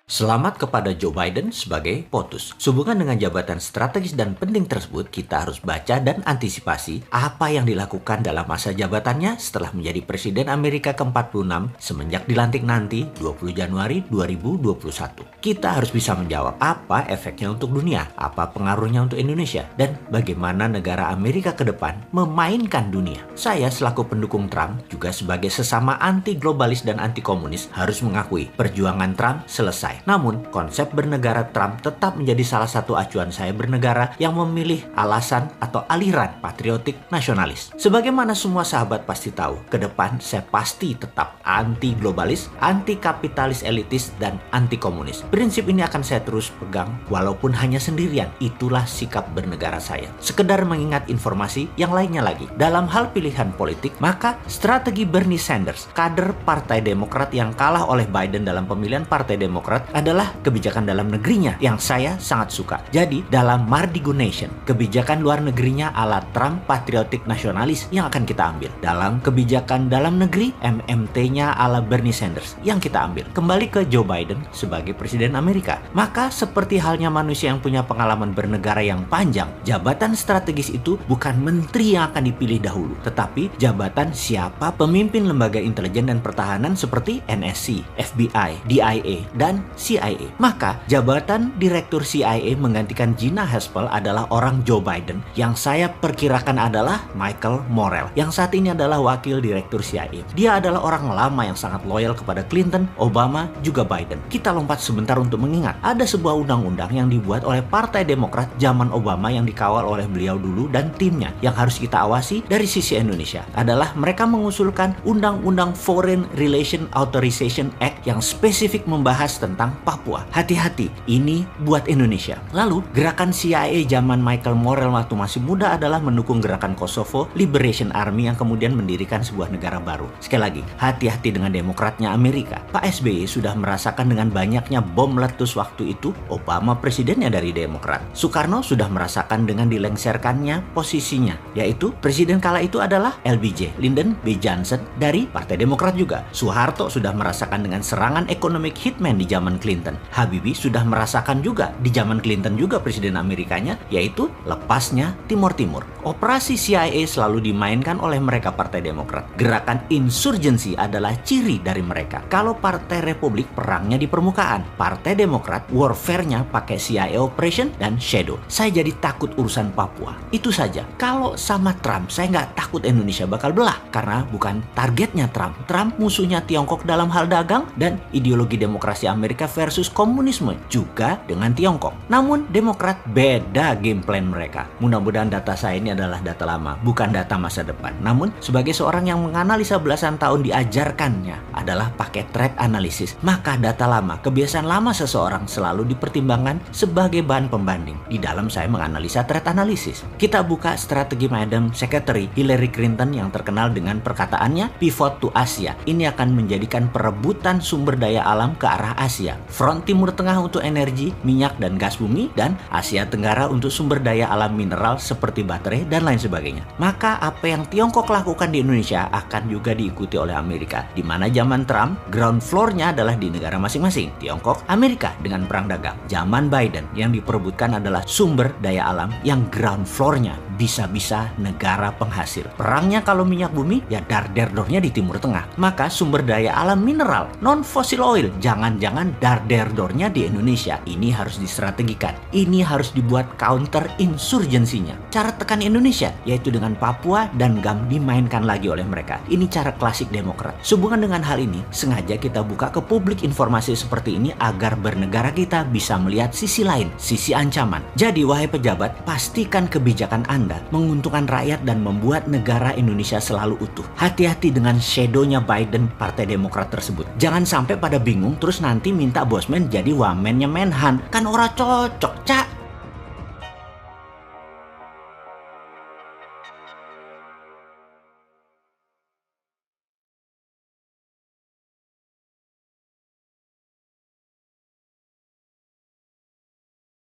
Selamat kepada Joe Biden sebagai POTUS. Sehubungan dengan jabatan strategis dan penting tersebut, kita harus baca dan antisipasi apa yang dilakukan dalam masa jabatannya setelah menjadi Presiden Amerika ke-46 semenjak dilantik nanti 20 Januari 2021. Kita harus bisa menjawab apa efeknya untuk dunia, apa pengaruhnya untuk Indonesia, dan bagaimana negara Amerika ke depan memainkan dunia. Saya selaku pendukung Trump, juga sebagai sesama anti-globalis dan anti-komunis, harus mengakui perjuangan Trump selesai. Namun, konsep bernegara Trump tetap menjadi salah satu acuan saya bernegara yang memilih alasan atau aliran patriotik nasionalis. Sebagaimana semua sahabat pasti tahu, ke depan saya pasti tetap anti-globalis, anti-kapitalis elitis, dan anti-komunis. Prinsip ini akan saya terus pegang walaupun hanya sendirian. Itulah sikap bernegara saya. Sekedar mengingat informasi yang lainnya lagi. Dalam hal pilihan politik, maka strategi Bernie Sanders, kader Partai Demokrat yang kalah oleh Biden dalam pemilihan Partai Demokrat, adalah kebijakan dalam negerinya yang saya sangat suka. Jadi, dalam Mardigo Nation, kebijakan luar negerinya ala Trump patriotik nasionalis yang akan kita ambil. Dalam kebijakan dalam negeri, MMT-nya ala Bernie Sanders yang kita ambil. Kembali ke Joe Biden sebagai Presiden Amerika. Maka, seperti halnya manusia yang punya pengalaman bernegara yang panjang, jabatan strategis itu bukan menteri yang akan dipilih dahulu, tetapi jabatan siapa pemimpin lembaga intelijen dan pertahanan seperti NSC, FBI, DIA, dan CIA. Maka jabatan Direktur CIA menggantikan Gina Haspel adalah orang Joe Biden yang saya perkirakan adalah Michael Morell yang saat ini adalah Wakil Direktur CIA. Dia adalah orang lama yang sangat loyal kepada Clinton, Obama, juga Biden. Kita lompat sebentar untuk mengingat ada sebuah undang-undang yang dibuat oleh Partai Demokrat zaman Obama yang dikawal oleh beliau dulu dan timnya. Yang harus kita awasi dari sisi Indonesia adalah mereka mengusulkan Undang-Undang Foreign Relation Authorization Act yang spesifik membahas tentang Papua. Hati-hati, ini buat Indonesia. Lalu, gerakan CIA zaman Michael Morell waktu masih muda adalah mendukung gerakan Kosovo Liberation Army yang kemudian mendirikan sebuah negara baru. Sekali lagi, hati-hati dengan demokratnya Amerika. Pak SBY sudah merasakan dengan banyaknya bom meletus waktu itu, Obama presidennya dari Demokrat. Soekarno sudah merasakan dengan dilengserkannya posisinya, yaitu presiden kala itu adalah LBJ, Lyndon B. Johnson dari Partai Demokrat juga. Soeharto sudah merasakan dengan serangan ekonomik hitman di zaman Clinton. Habibie sudah merasakan juga di zaman Clinton juga presiden Amerikanya, yaitu lepasnya Timur Timur. Operasi CIA selalu dimainkan oleh mereka Partai Demokrat. Gerakan insurgensi adalah ciri dari mereka. Kalau Partai Republik perangnya di permukaan, Partai Demokrat warfare-nya pakai CIA operation dan shadow. Saya jadi takut urusan Papua. Itu saja. Kalau sama Trump, saya nggak takut Indonesia bakal belah karena bukan targetnya Trump. Trump musuhnya Tiongkok dalam hal dagang dan ideologi demokrasi Amerika versus komunisme juga dengan Tiongkok. Namun Demokrat beda game plan mereka. Mudah-mudahan data saya ini adalah data lama, bukan data masa depan. Namun sebagai seorang yang menganalisa belasan tahun diajarkannya adalah pakai threat analysis. Maka data lama, kebiasaan lama seseorang selalu dipertimbangkan sebagai bahan pembanding di dalam saya menganalisa threat analysis. Kita buka strategi Madam Secretary Hillary Clinton yang terkenal dengan perkataannya pivot to Asia. Ini akan menjadikan perebutan sumber daya alam ke arah Asia. Front Timur Tengah untuk energi, minyak dan gas bumi, dan Asia Tenggara untuk sumber daya alam mineral seperti baterai dan lain sebagainya. Maka apa yang Tiongkok lakukan di Indonesia akan juga diikuti oleh Amerika. Di mana zaman Trump, ground floor-nya adalah di negara masing-masing. Tiongkok, Amerika dengan perang dagang. Zaman Biden yang diperebutkan adalah sumber daya alam yang ground floor-nya bisa-bisa negara penghasil. Perangnya kalau minyak bumi, ya dar-der-dornya di Timur Tengah. Maka sumber daya alam mineral, non-fossil oil, jangan-jangan dar-der-dornya di Indonesia. Ini harus distrategikan. Ini harus dibuat counter insurgensinya. Cara tekan Indonesia, yaitu dengan Papua dan GAM dimainkan lagi oleh mereka. Ini cara klasik Demokrat. Sehubungan dengan hal ini, sengaja kita buka ke publik informasi seperti ini agar bernegara kita bisa melihat sisi lain, sisi ancaman. Jadi, wahai pejabat, pastikan kebijakan Anda menguntungkan rakyat dan membuat negara Indonesia selalu utuh. Hati-hati dengan shadow-nya Biden, Partai Demokrat tersebut. Jangan sampai pada bingung terus nanti minta bosman jadi wamennya Menhan. Kan ora cocok, Cak.